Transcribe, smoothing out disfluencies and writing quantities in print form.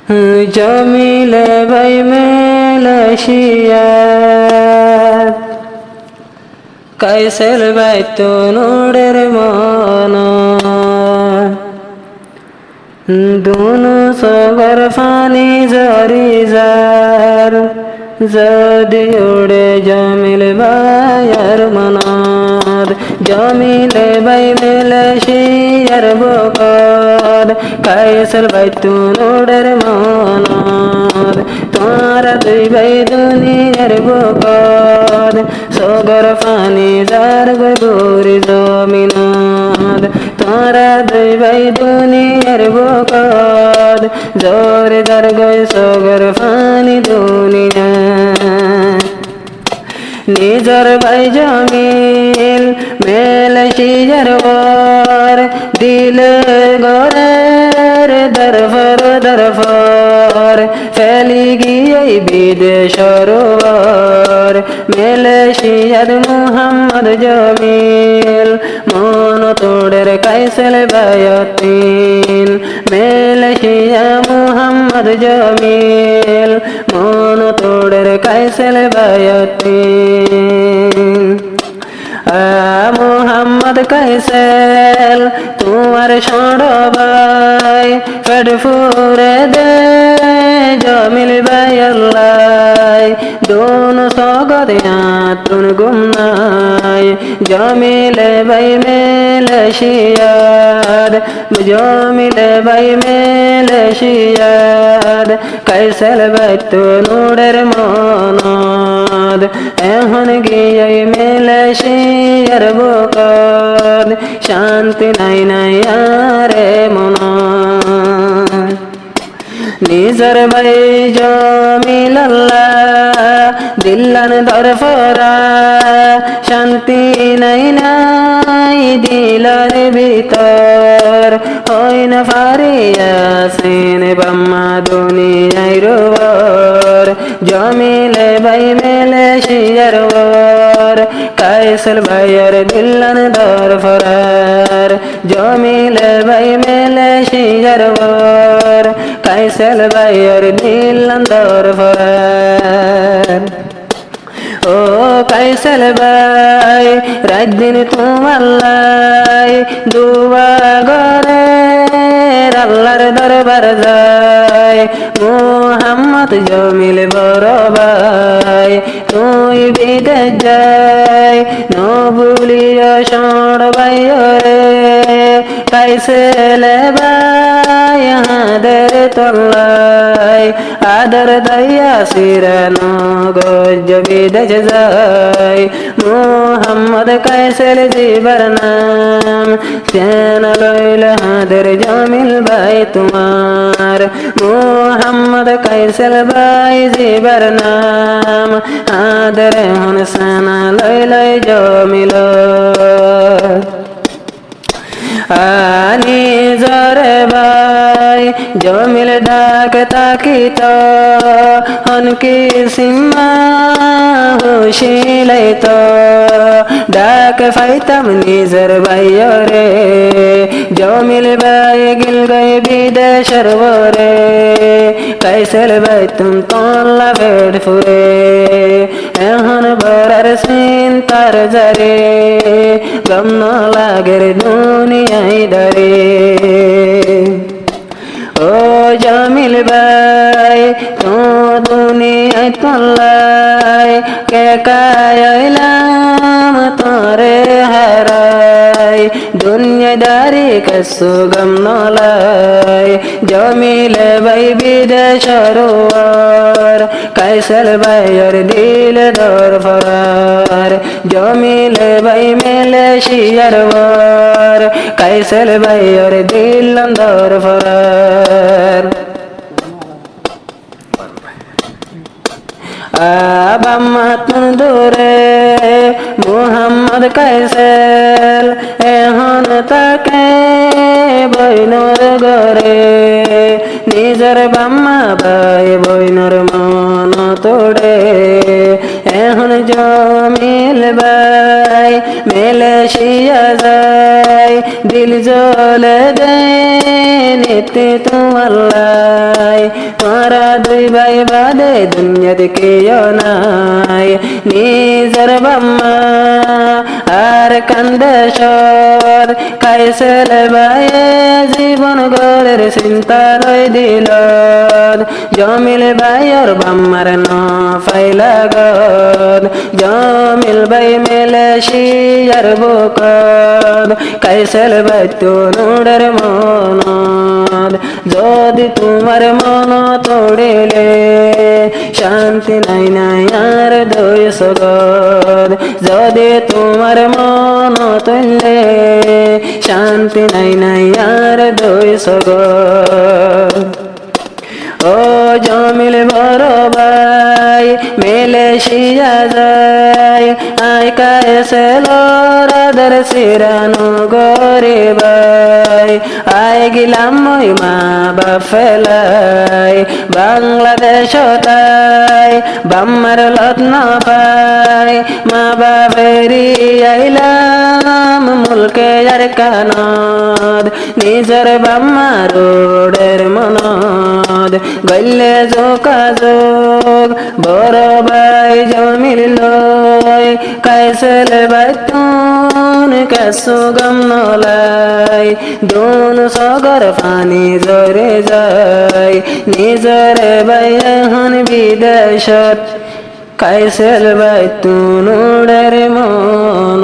জমিলে ভাই মেলাশিয়া কাইসেল বাইতো নোড়ের মন দুনো সগর ফানি জারি যার যদি উড়ে জমিল ভাইয়ার মনার জমিলে ভাই মেলাশিয়ার বকর কাইসেল বাইতো নোড়ের মনার তোরা দুই ভাই দুনিয়ার বকর সগর ফানি যার গরি জমিনার তোরা দুই ভাই দুনিয়ার বকর জোরে যার গয় সগর ফানি দুনিয়া নিজর ভাই জমিল মেলাশিয়ার বর দিলে গরের দরফর দরফর ফেলি গিয়ে বিদেশর বর মেলাশিয়ার মুহাম্মদ জমিল মন তোড়ের কাইসেল বায়াতিন মেলাশিয়া মুহাম্মদ জমিল মন তোড়ের কাইসেল বায়াতিন মুহাম্মদ কাইসেল তোমার সড়বাই ফেড ফুরে দে জমিল ভাই আল্লাহ দোনো সগদ আতুন গুমনাই জমিল ভাই মেলাশিয়ার জমিল ভাই মেলাশিয়ার কাইসেল বাইতো নোড়ের মনদ এখন গিয়ে মেলাশিয়ার বকর শান্তি নাই নাই আরে মন নিজর ভাই জমিল আল্লাহ দিল্লান দরফরা শান্তি নাই নাই দিলার ভিতর হই না ফারিয়াসিন বাম্মা দুনিয়ায় রোবর জমিল ভাই মেলাশিয়ার বর কাইসেল ভাইয়ের দিল্লান দরফরার জমিল ভাই মেলাশিয়ার বর কাইসেল ভাইয়ের দিল্লান দরফরার ও কাইসেল ভাই রাত দিন তোমার লাই দুয়া গরে আল্লাহর দরবার যায় মুহাম্মদ জমিল বড় ভাই তুই বিদেশ যাই নবুলিয়া সড় ভাই রে কাইসেল ভাই হাদের তল্লাই আদর দয়া সিরানো গজ বিদেশ যায় মুহাম্মদ কাইসেল জীবর নাম সেন লইল হাদের জমিল ভাই তোমার মুহাম্মদ কাইসেল ভাই জীবর নাম হাদের হন সেনা লইল জমিল আনি জরে ভাই জমিল ডাক তাকিত হনকি সিম্মা হুশিলাইত ডাক ফাইতাম নিজর ভাই রে জমিল ভাই গিল গই বিদেশর বরে কাইসেল ভাই তুম তল্লা বেড ফুরে এখন বরার চিন্তার জারে গম ন লাগের দুনিয়ায় দারে ও জমিল ভাই তো দুনিয়ায় তল্লাই কে কায়লাম তোরে হারাই দুনিয়াদারি কসু গম নলাই জমিল ভাই বিদেশর ওয়ার কাইসেল ভাইয়ের দিল দরফরার জমিল ভাই মেলাশিয়ার ওয়ার কাইসেল ভাইয়ের দিল দরফরার আবাম্মাতুন দূরে মুহাম্মদ কাইসেল এখন তাকে বইনর ঘরে নিজের বাম্মা ভাই বইনর মন তোড়ে এখন জমিল ভাই মেলাশিয়া যায় দিল জ্বলে দেয় ইতি তোমাল্লাই তোরা দুই ভাই বাদে দুনিয়াতে কেউ নাই নিজের বাম্মা আর কান্দে সর কাইসেল ভাইয়ে জীবন গড়ের চিন্তা রই দিল জমিল ভাইয়ের বাম্মার ন ফাইলা গদ জমিল ভাই মেলে শিয়ার বুকদ কাইসেল ভাই তো নুডের মনদ যদি তোমার মন তোড়িলে শান্তি নাই নাই আর দুই সগদ যদি তোমার মন তুললে শান্তি নাই নাই আর দুই সগদ ও জমিল বড় ভাই মেলেশিয়া যায় আই কায়েসে লরাদের সিরানো গরে ভাই আই গিলাম মই মা বাপ ফেলাই বাংলাদেশ তাই বাম্মার লত না পাই মা বাপেরি আইলাম মুলকে আর কানদ নিজের বাম্মা রোডের মনদ গল্লে যোগাযোগ বড় ভাই জমিল লয় কাইসেল বাইতুন কেসু গম নলাই দুন সগর পানি জরে যায় নিজের ভাই এখন বিদেশত কাইসেল বাইতুন উড়ের মন